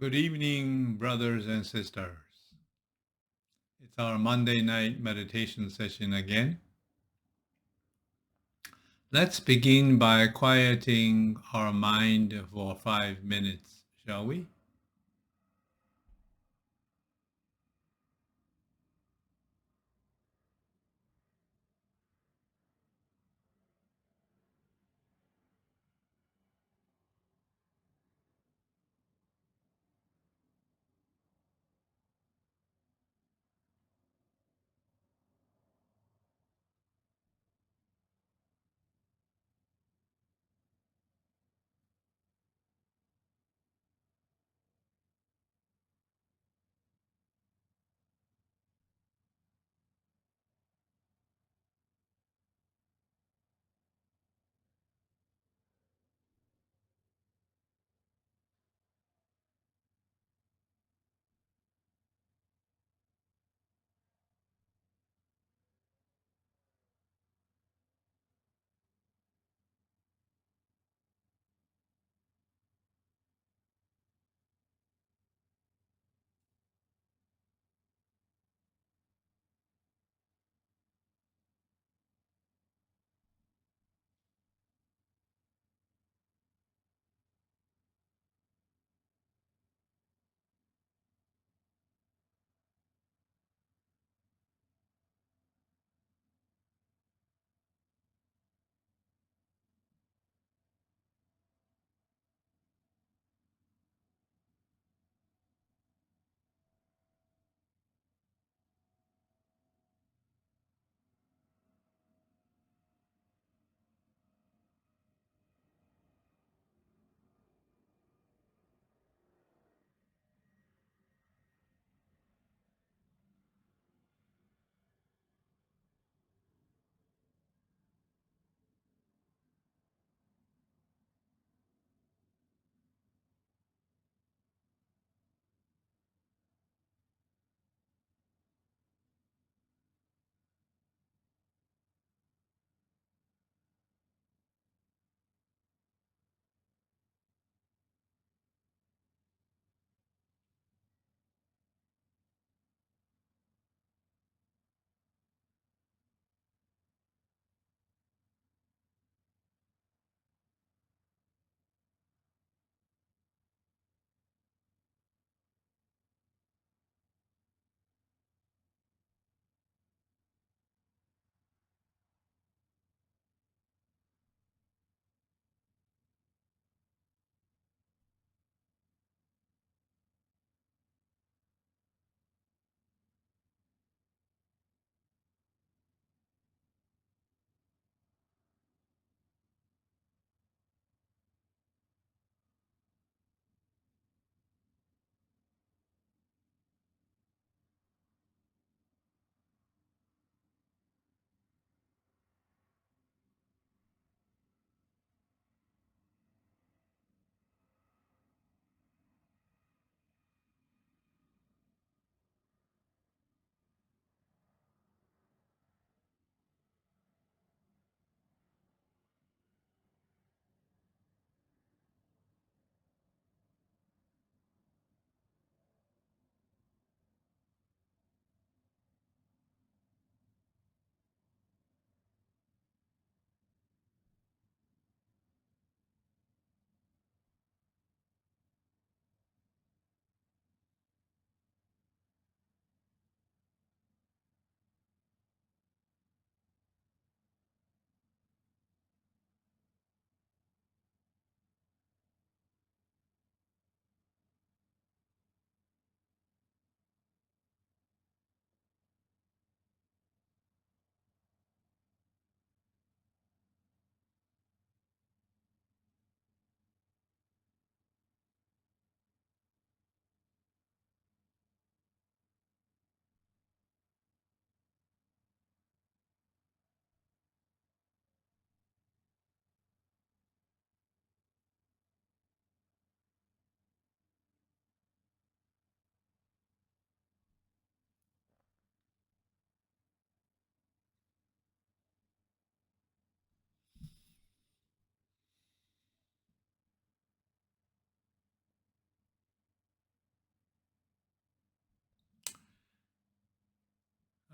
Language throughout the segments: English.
Good evening, brothers and sisters. It's our Monday night meditation session again. Let's begin by quieting our mind for 5 minutes, shall we?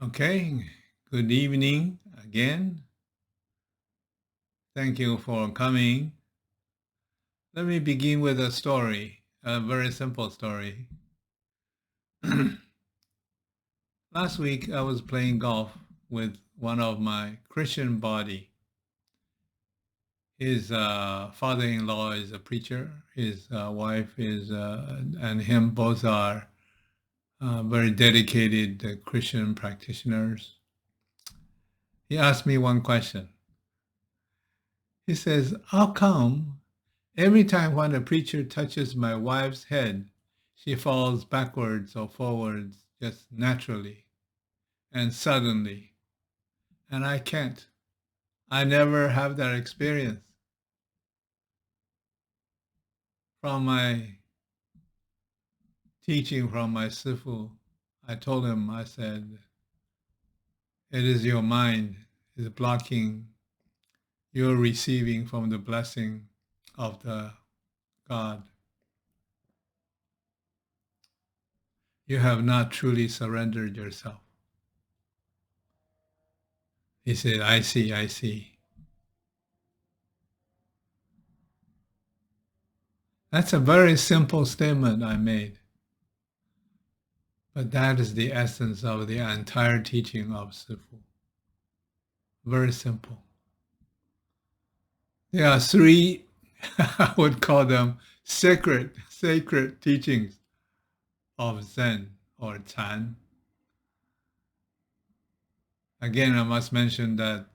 Okay, good evening again. Thank you for coming. Let me begin with a story, a very simple story. Last week, I was playing golf with one of my Christian buddy. His father-in-law is a preacher. His wife is, and him both are very dedicated Christian practitioners. He asked me one question. He says, "How come every time when a preacher touches my wife's head, she falls backwards or forwards just naturally and suddenly, and I can't? I never have that experience." From my teaching from my Sifu, I told him, I said, it is your mind is blocking your receiving from the blessing of the God. You have not truly surrendered yourself. He said, I see, I see. That's a very simple statement I made, but that is the essence of the entire teaching of Sifu. Very simple. There are three, I would call them sacred teachings of Zen or Chan. Again, I must mention that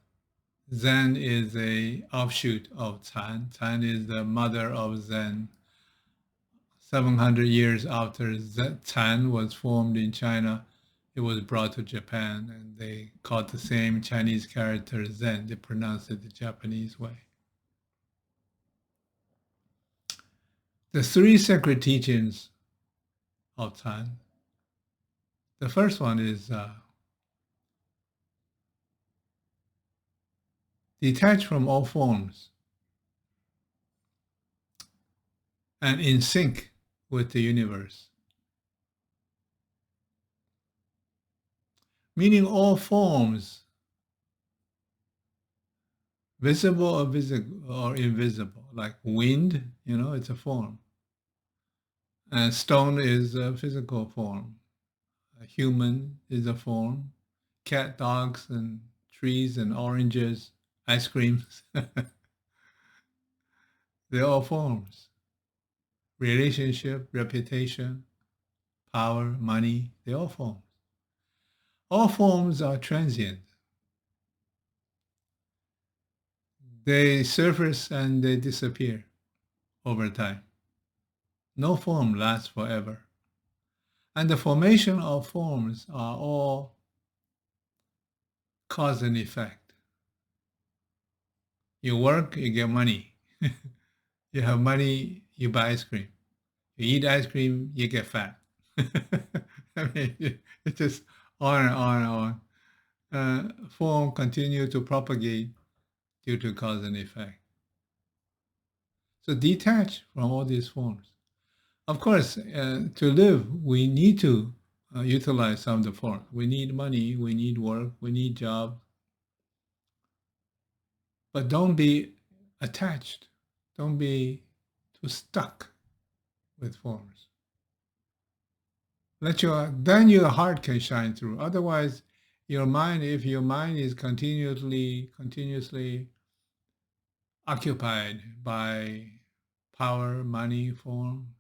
Zen is a offshoot of Chan. Chan is the mother of Zen. 700 years after Chan was formed in China, it was brought to Japan, and they called the same Chinese character Zen. They pronounced it the Japanese way. The three sacred teachings of Chan. The first one is detached from all forms and in sync with the universe. Meaning all forms, visible or invisible, like wind, it's a form. And stone is a physical form. A human is a form. Cat, dogs, and trees and oranges, ice creams, they're all forms. Relationship, reputation, power, money, they're all forms. All forms are transient. They surface and they disappear over time. No form lasts forever. And the formation of forms are all cause and effect. You work, you get money. You have money, you buy ice cream. You eat ice cream, you get fat. I mean, it's just on and on and on. Form continue to propagate due to cause and effect. So detach from all these forms. Of course, to live, we need to utilize some of the forms. We need money, we need work, we need job. But don't be attached. Don't be too stuck with forms. Then your heart can shine through. Otherwise, if your mind is continuously occupied by power, money, form,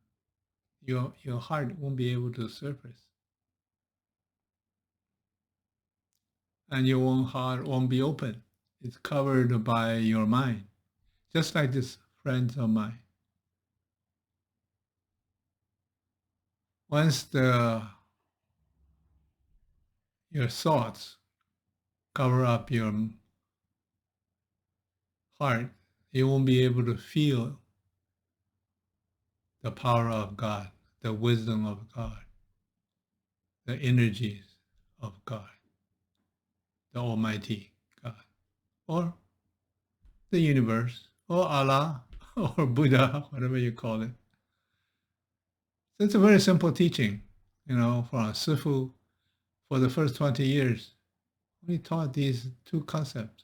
your heart won't be able to surface. And your heart won't be open. It's covered by your mind. Just like this friends of mine. Once your thoughts cover up your heart, you won't be able to feel the power of God, the wisdom of God, the energies of God, the Almighty God, or the universe, or Allah, or Buddha, whatever you call it. So it's a very simple teaching, for a Sifu, for the first 20 years, we taught these two concepts: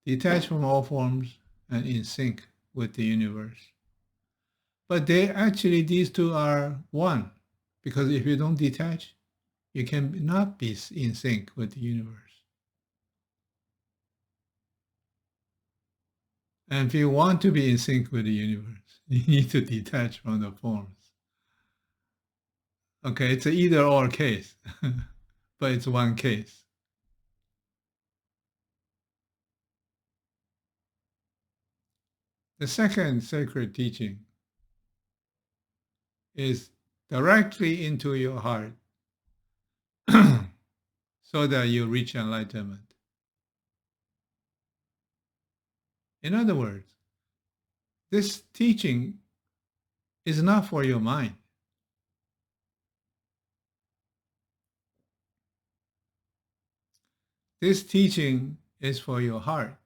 detached from all forms and in sync with the universe. But these two are one, because if you don't detach, you can not be in sync with the universe. And if you want to be in sync with the universe, you need to detach from the forms. Okay, it's an either or case, but it's one case. The second sacred teaching is directly into your heart so that you reach enlightenment. In other words, this teaching is not for your mind. This teaching is for your heart.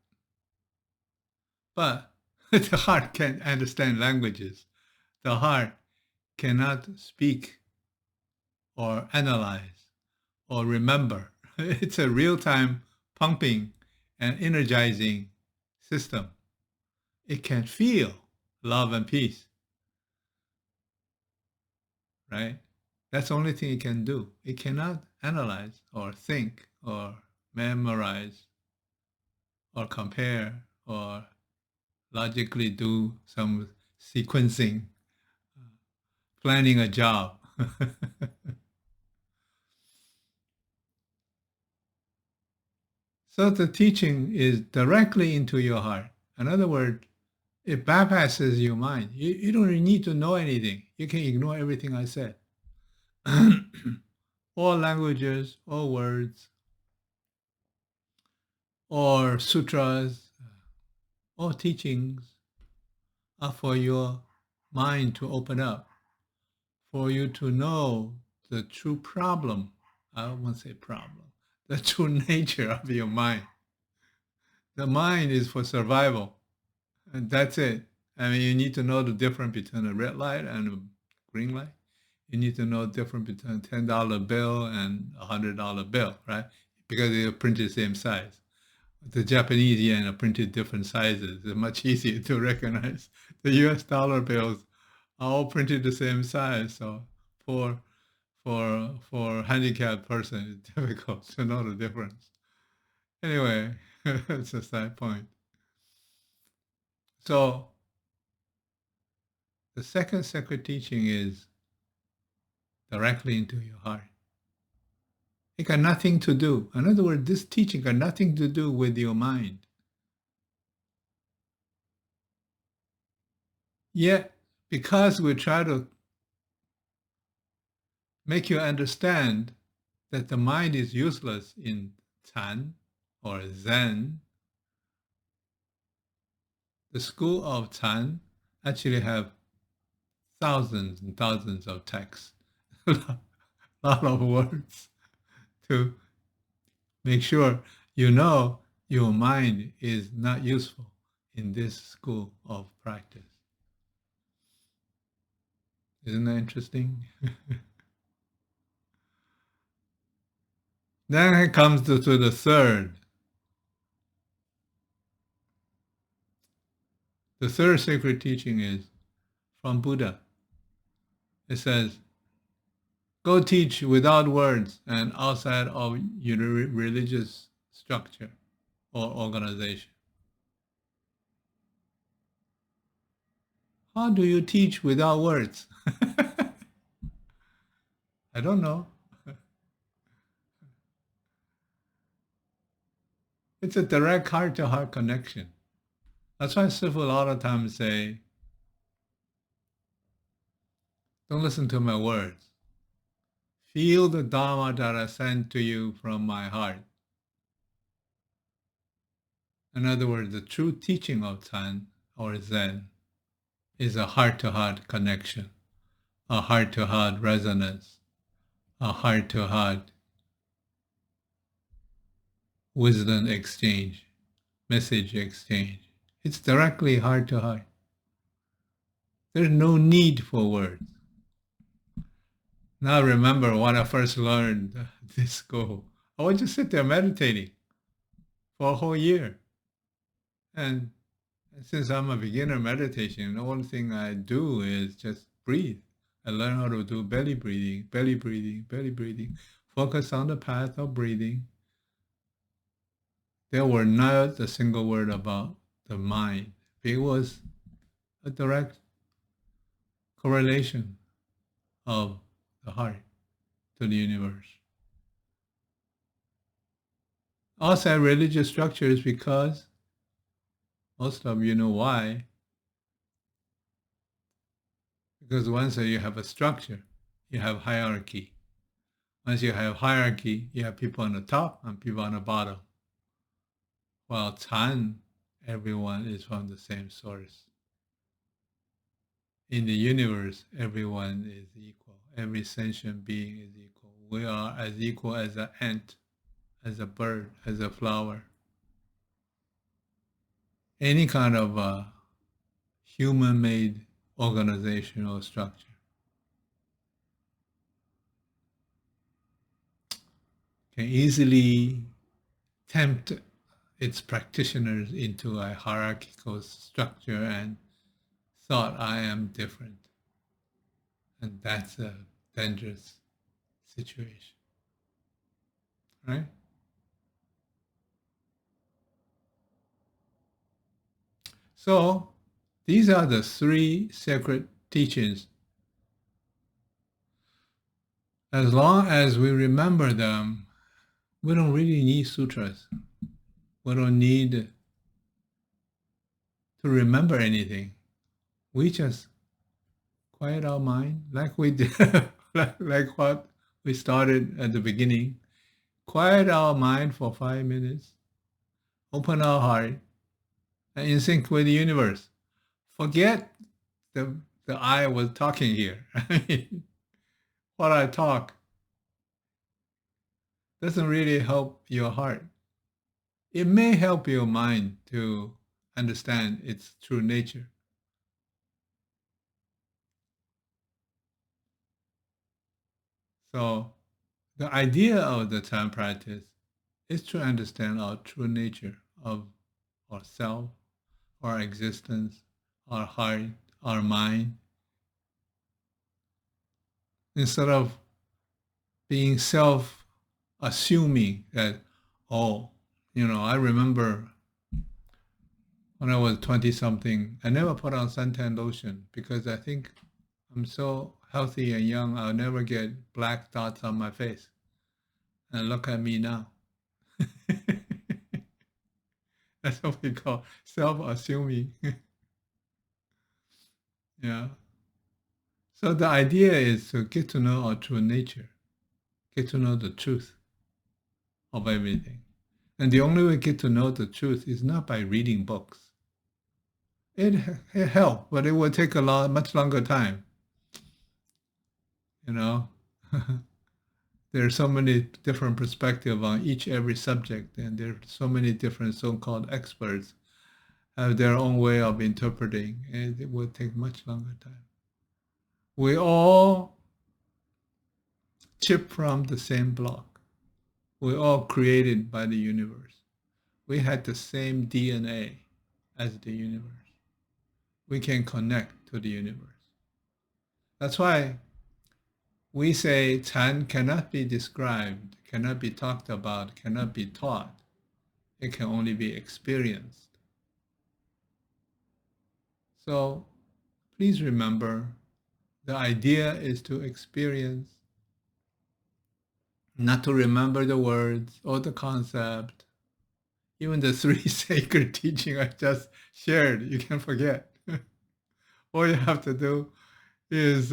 But the heart can't understand languages. The heart cannot speak or analyze or remember. It's a real-time pumping and energizing system. It can feel love and peace, right? That's the only thing it can do. It cannot analyze or think or memorize or compare or logically do some sequencing, planning a job. So the teaching is directly into your heart. In other words, it bypasses your mind. You don't really need to know anything. You can ignore everything I said. All languages, all words, or sutras, all teachings are for your mind to open up, for you to know the true problem. I won't say problem, the true nature of your mind. The mind is for survival, and that's it. I mean, you need to know the difference between a red light and a green light. You need to know the difference between a $10 bill and a $100 bill, right? Because they're printed the same size. The Japanese yen are printed different sizes. It's much easier to recognize. The US dollar bills are all printed the same size. So for a handicapped person, it's difficult to know the difference. Anyway, it's a side point. So the second sacred teaching is directly into your heart. It got nothing to do. In other words, this teaching got nothing to do with your mind. Yet, because we try to make you understand that the mind is useless in Tan or Zen, the school of Tan actually have thousands and thousands of texts, a lot of words to make sure you know your mind is not useful in this school of practice. Isn't that interesting? Then it comes to the third. The third sacred teaching is from Buddha. It says, go teach without words and outside of your religious structure or organization. How do you teach without words? I don't know. It's a direct heart-to-heart connection. That's why Sifu a lot of times say, don't listen to my words. Feel the Dharma that I send to you from my heart. In other words, the true teaching of Tan or Zen is a heart-to-heart connection, a heart-to-heart resonance, a heart-to-heart wisdom exchange, message exchange. It's directly heart-to-heart. There's no need for words. Now I remember when I first learned this school, I would just sit there meditating for a whole year. And since I'm a beginner meditation, the only thing I do is just breathe. I learn how to do belly breathing, belly breathing, belly breathing. Focus on the path of breathing. There were not a single word about the mind. It was a direct correlation of the heart to the universe. Also, religious structures because most of you know why. Because once you have a structure, you have hierarchy. Once you have hierarchy, you have people on the top and people on the bottom. While Chan, everyone is from the same source. In the universe, everyone is equal. Every sentient being is equal. We are as equal as an ant, as a bird, as a flower. Any kind of human-made organizational structure can easily tempt its practitioners into a hierarchical structure and thought I am different. And that's a dangerous situation, right? So these are the three sacred teachings. As long as we remember them, we don't really need sutras. We don't need to remember anything. We just quiet our mind like we did, like what we started at the beginning. Quiet our mind for 5 minutes, open our heart, and in sync with the universe. Forget the I was talking here. I mean, what I talk doesn't really help your heart. It may help your mind to understand its true nature. So the idea of the time practice is to understand our true nature of ourself, our existence, our heart, our mind, instead of being self assuming that, oh, I remember when I was 20 something, I never put on suntan lotion because I think I'm so healthy and young, I'll never get black dots on my face. And look at me now. That's what we call self assuming. Yeah. So the idea is to get to know our true nature, get to know the truth of everything. And the only way to get to know the truth is not by reading books. It helped, but it would take much longer time. You know, there are so many different perspectives on every subject, and there are so many different so-called experts have their own way of interpreting, and it would take much longer time. We all chip from the same block. We're all created by the universe. We had the same DNA as the universe. We can connect to the universe. That's why we say Chan cannot be described, cannot be talked about, cannot be taught. It can only be experienced. So please remember, the idea is to experience, not to remember the words or the concept. Even the three sacred teaching I just shared, you can forget. All you have to do is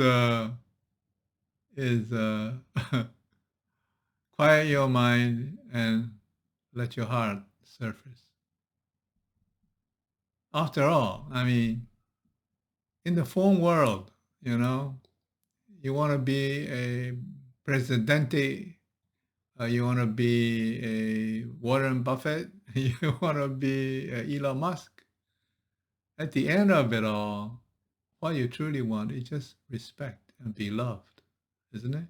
quiet your mind and let your heart surface. After all, I mean, in the phone world, you want to be a presidente, you want to be a Warren Buffett, you want to be Elon Musk. At the end of it all, what you truly want is just respect and be loved, isn't it?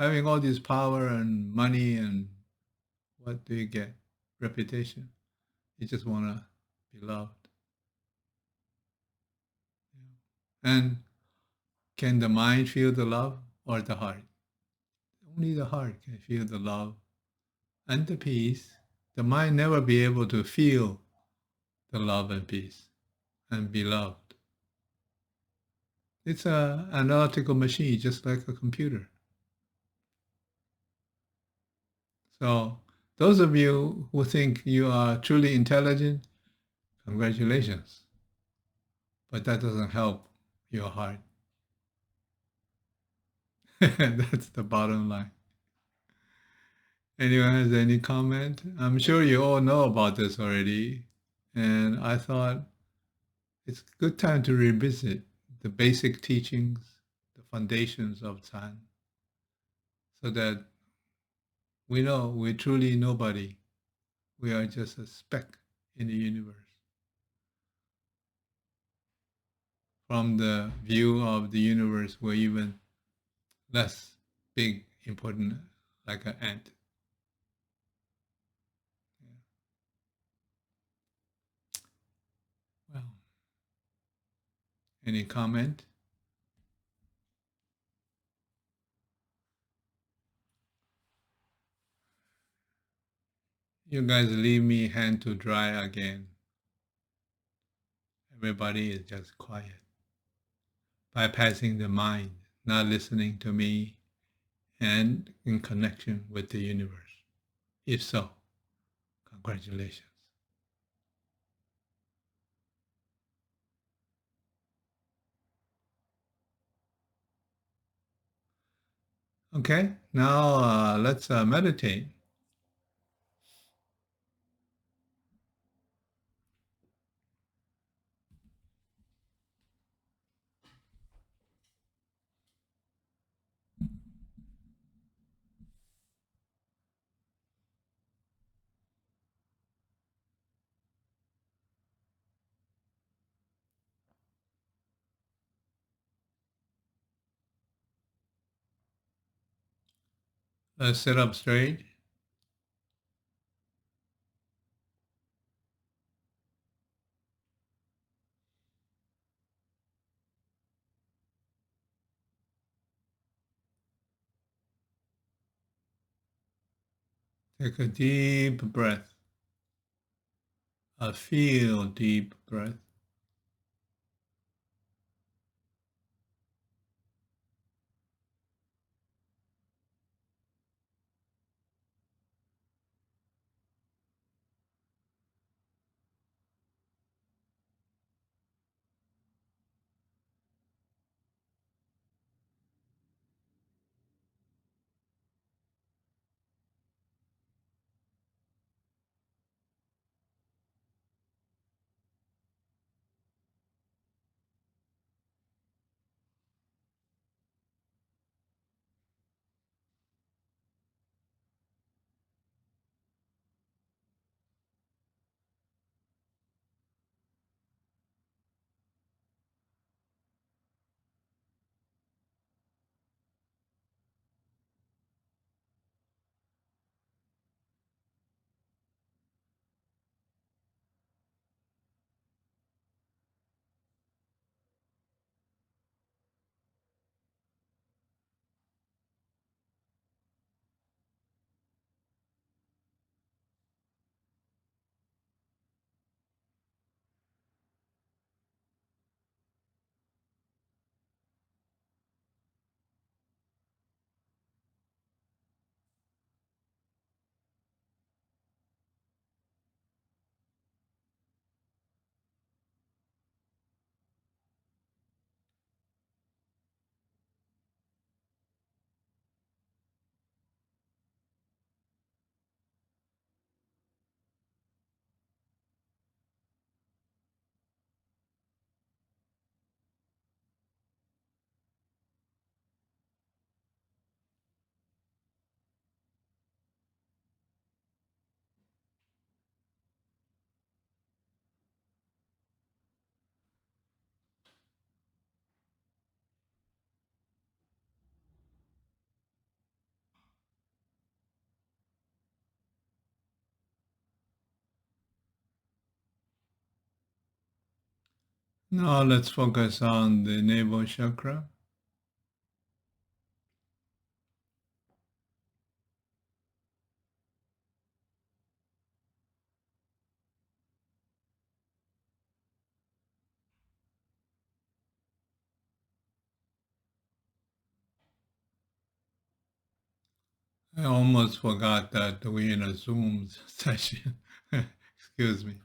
having all this power and money, and what do you get? Reputation. You just want to be loved. And can the mind feel the love or the heart? Only the heart can feel the love and the peace. The mind never be able to feel the love and peace and be loved. It's a analytical machine, just like a computer. So those of you who think you are truly intelligent, congratulations. But that doesn't help your heart. That's the bottom line. Anyone has any comment? I'm sure you all know about this already. And I thought it's a good time to revisit the basic teachings, the foundations of Zen, so that we know we're truly nobody. We are just a speck in the universe. From the view of the universe, we're even less big, important, like an ant. Well, any comment? You guys leave me hand to dry again. Everybody is just quiet, bypassing the mind, not listening to me, and in connection with the universe. If so, congratulations. Okay, now let's meditate. Let's sit up straight. Take a deep breath. Feel deep breath. Now let's focus on the navel chakra. I almost forgot that we're in a Zoom session. Excuse me.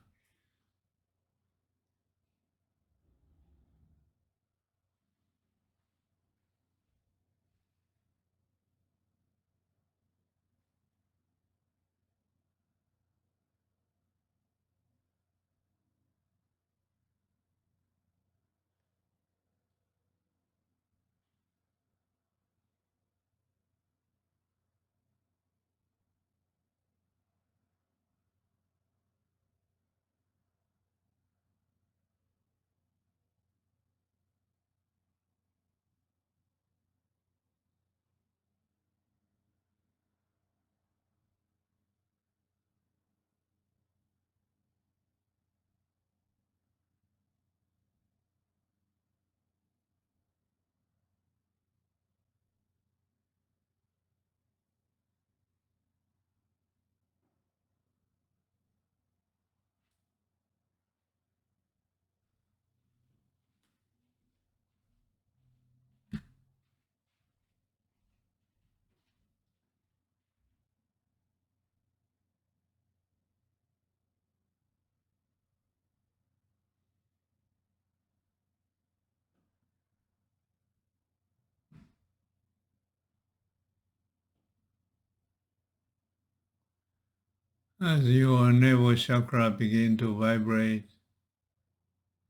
As your navel chakra begin to vibrate,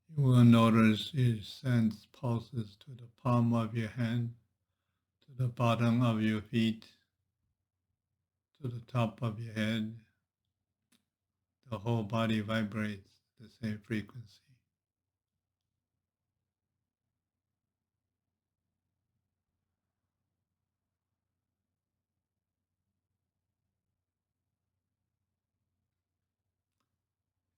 you will notice it sends pulses to the palm of your hand, to the bottom of your feet, to the top of your head. The whole body vibrates the same frequency.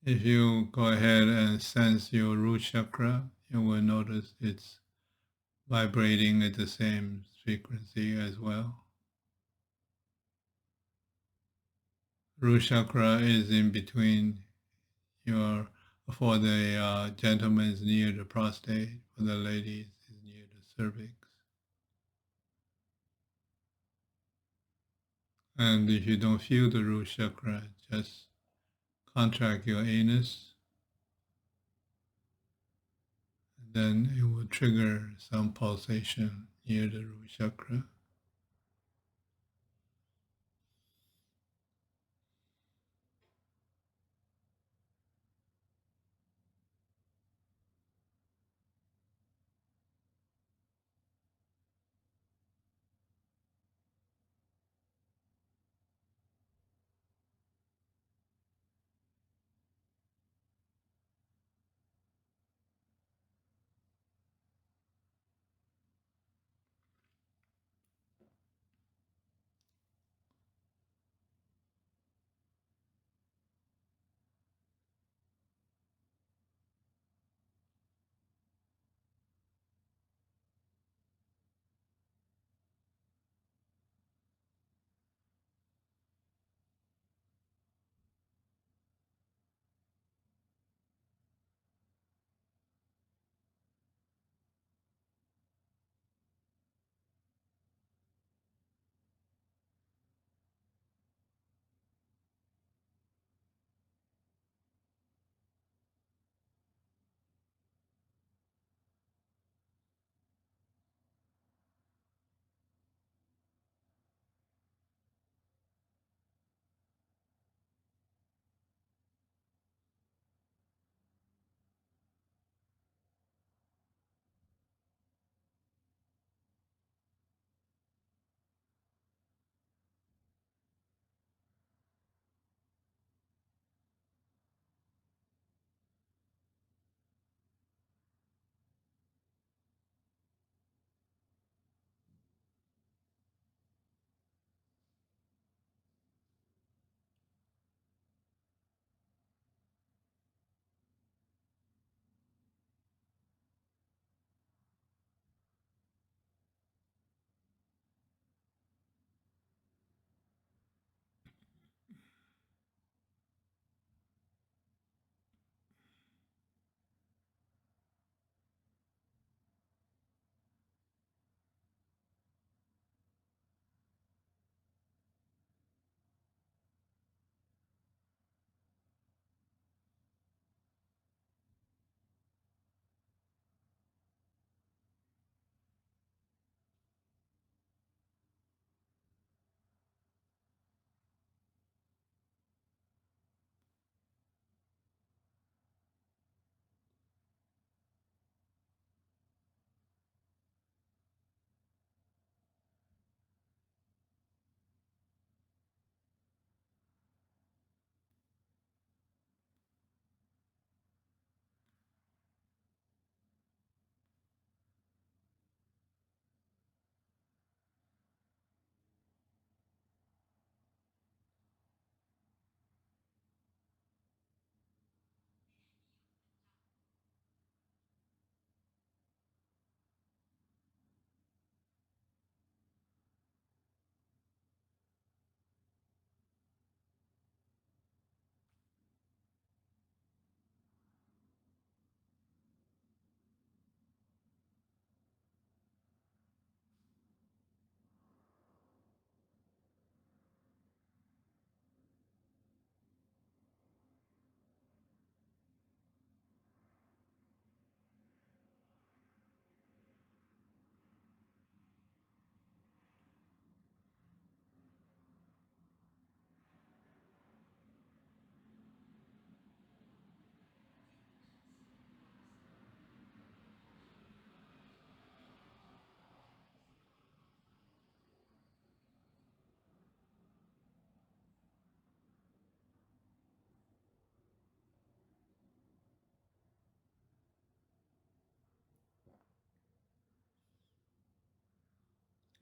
If you go ahead and sense your root chakra, you will notice it's vibrating at the same frequency as well. Root chakra is in between your, for the gentlemen is near the prostate, for the ladies is near the cervix. And if you don't feel the root chakra, just contract your anus, and then it will trigger some pulsation near the root chakra.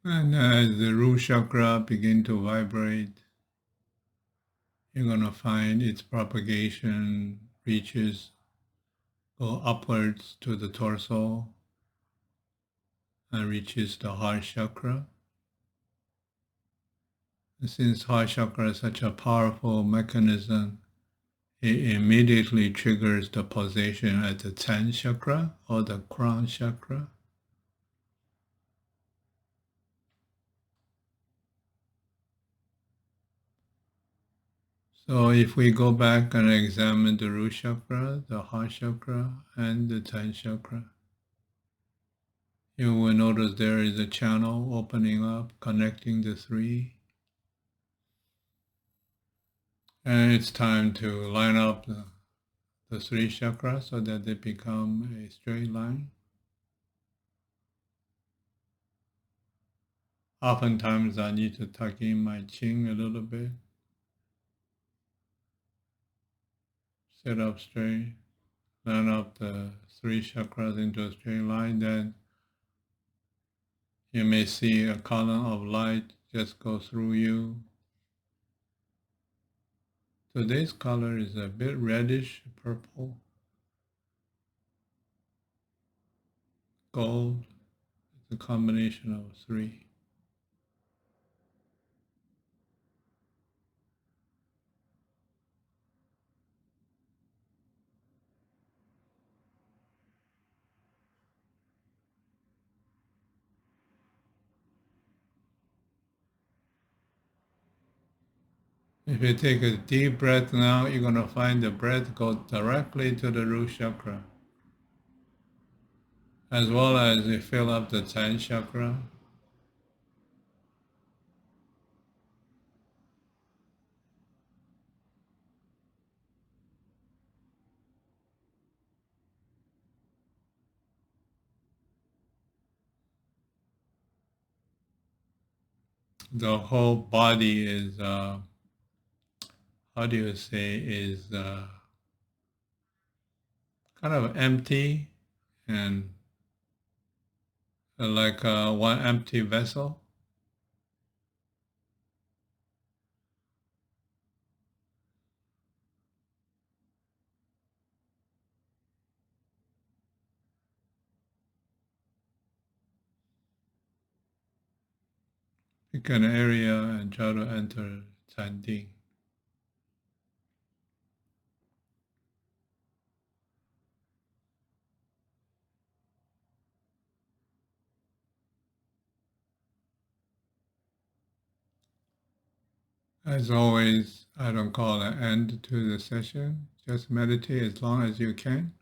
And as the root chakra begin to vibrate, you're going to find its propagation reaches, go upwards to the torso and reaches the heart chakra. And since heart chakra is such a powerful mechanism, it immediately triggers the pulsation at the 10th chakra or the crown chakra. So if we go back and examine the root chakra, the heart chakra, and the 10th chakra, you will notice there is a channel opening up, connecting the three. And it's time to line up the three chakras so that they become a straight line. Oftentimes I need to tuck in my chin a little bit, sit up straight, line up the three chakras into a straight line. Then you may see a column of light just go through you. Today's color is a bit reddish purple, gold. It's a combination of three. If you take a deep breath now, you're going to find the breath go directly to the root chakra, as well as you fill up the 10th chakra. The whole body is, how do you say, is kind of empty and like one empty vessel. Pick an area and try to enter Canding. As always, I don't call an end to the session. Just meditate as long as you can.